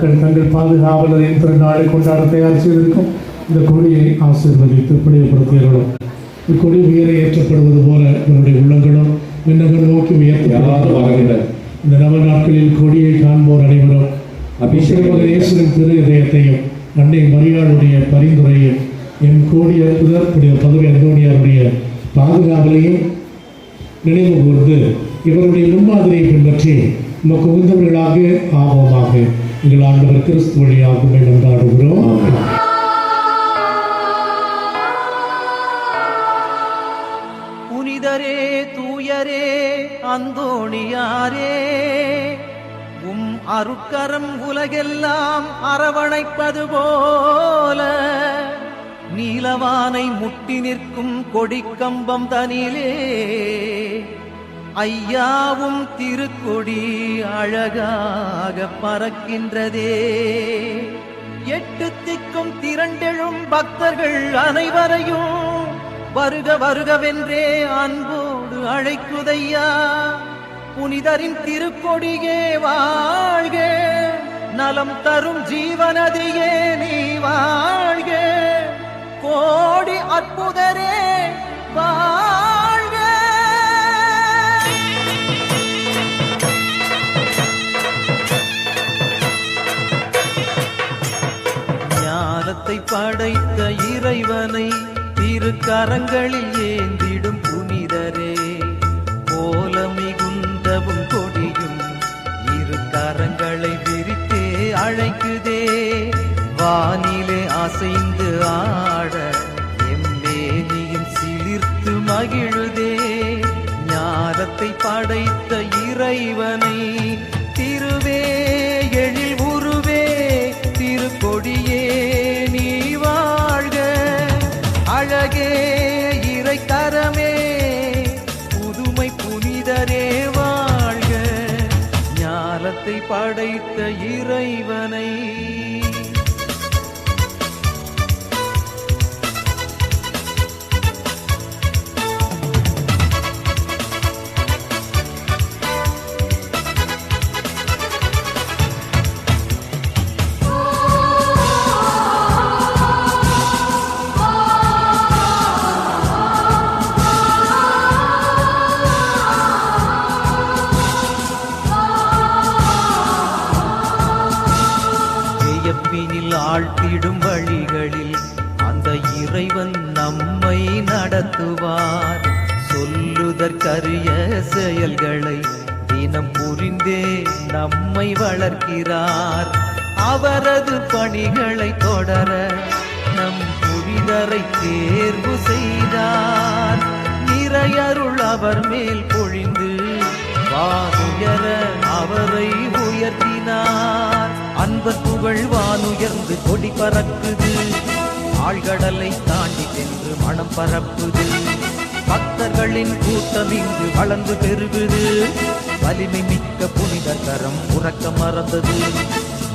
மக்கள் தங்கள் பாதுகாவலரின் பிறநாளை கொண்டாட தயார் செய்திருக்கும் இந்த கொடியை ஆசீர்வதித்து பிடிப்படுத்தியர்களும் இக்கொடி உயர ஏற்றப்படுவது போல இவருடைய உள்ளங்களும் விண்ணங்கள் நோக்கி உயர்த்தப்படுகின்றன. இந்த நவ நாட்களில் கொடியை காண்போர் அனைவரும் அபிஷேகம் இயேசுவின் திரு இதயத்தையும் அன்னை மரியாளுடைய பரிந்துரையும் என் கூடிய புதற்குடைய பதவி அந்தோனியாருடைய பாதுகாவலையும் நினைவு கூர்ந்து இவருடைய முன்மாதிரியை பின்பற்றி நமக்கு உந்தவர்களாக ஆபமாக எங்கள் ஆண்டவர் கிறிஸ்து வழியாக கொண்டாடுகிறோம். புனிதரே தூயரே அந்தோணியாரே, உம் அருட்கரம் உலகெல்லாம் அரவணைப்பது போல நீலவானை முட்டி நிற்கும் கொடிக்கம்பம் தனிலே ஐயாவும் திருக்கொடி அழகாக பறக்கின்றதே. 8 திக்கும் திரண்டெழும் பக்தர்கள் அனைவரையும் வருக வருகவென்றே அன்போடு அழைக்குதையா. புனிதரின் திருக்கொடியே வாழ்க, நலம் தரும் ஜீவனதியே நீ வாழ்க, கோடி அற்புதரே வாழ்க. ஞானத்தை படைத்த இறைவனை திருக்கரங்களில் ஏந்திடும் புனிதரே, போல மிகுந்தவும் கொடியும் இரு கரங்களை விரித்தே அழைக்குதே. வானிலே அசைந்து ஆட எம்மேனியும் சிலிர்த்து மகிழுதே. ஞானத்தை படைத்த இறைவனை திருவே எழில் உருவே திருக்கொடியே நீ வாழ்க. அழகே இறைக்கரமே புதுமை புனிதரே வாழ்க. ஞானத்தை படைத்த இறைவனை ஆழ்த்திடும் வழிகளில் அந்த இறைவன் நம்மை நடத்துவார். சொல்லுதற்கரிய செயல்களை தினம் புரிந்தே நம்மை வளர்க்கிறார். அவரது பணிகளை தொடர நம் புனிதரை தேர்வு செய்தார். நிறையருள் அவர் மேல் பொழிந்து வானுயர அவரை உயர்த்தினார். அன்பர் புகழ் வானுயர்ந்து கொடி பறக்குது, ஆழ்கடலை தாண்டி சென்று மனம் பரப்புது. பக்தர்களின் கூட்டம் இங்கு வளர்ந்து பெருகுது. வலிமை மிக்க புனிதர் கரம் உறக்க மறந்தது.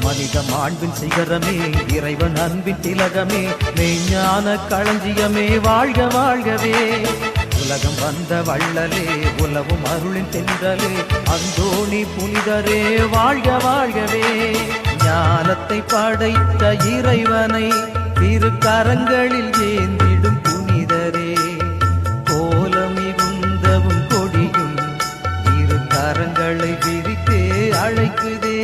மனித மாண்பின் சிகரமே இறைவன் அன்பின் திலகமே மெய்ஞான களஞ்சியமே வாழ்க வாழ்கவே. உலகம் வந்த வள்ளலே உலவும் அருளின் தென்றலே அந்தோணி புனிதரே வாழ்க வாழ்கவே. ஞானத்தை படைத்த இறைவனை திருக்கரங்களில் ஏந்திடும் புனிதரே, கோலமிகுந்தவும் கொடியும் இரு கரங்களை விரித்தே அழைக்குதே.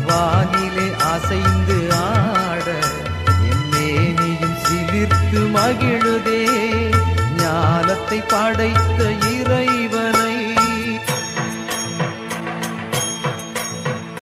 வானிலே அசைந்து ஆட எம்மேனியும் சிலிர்த்து மகிழுதே. ஞானத்தை படைத்த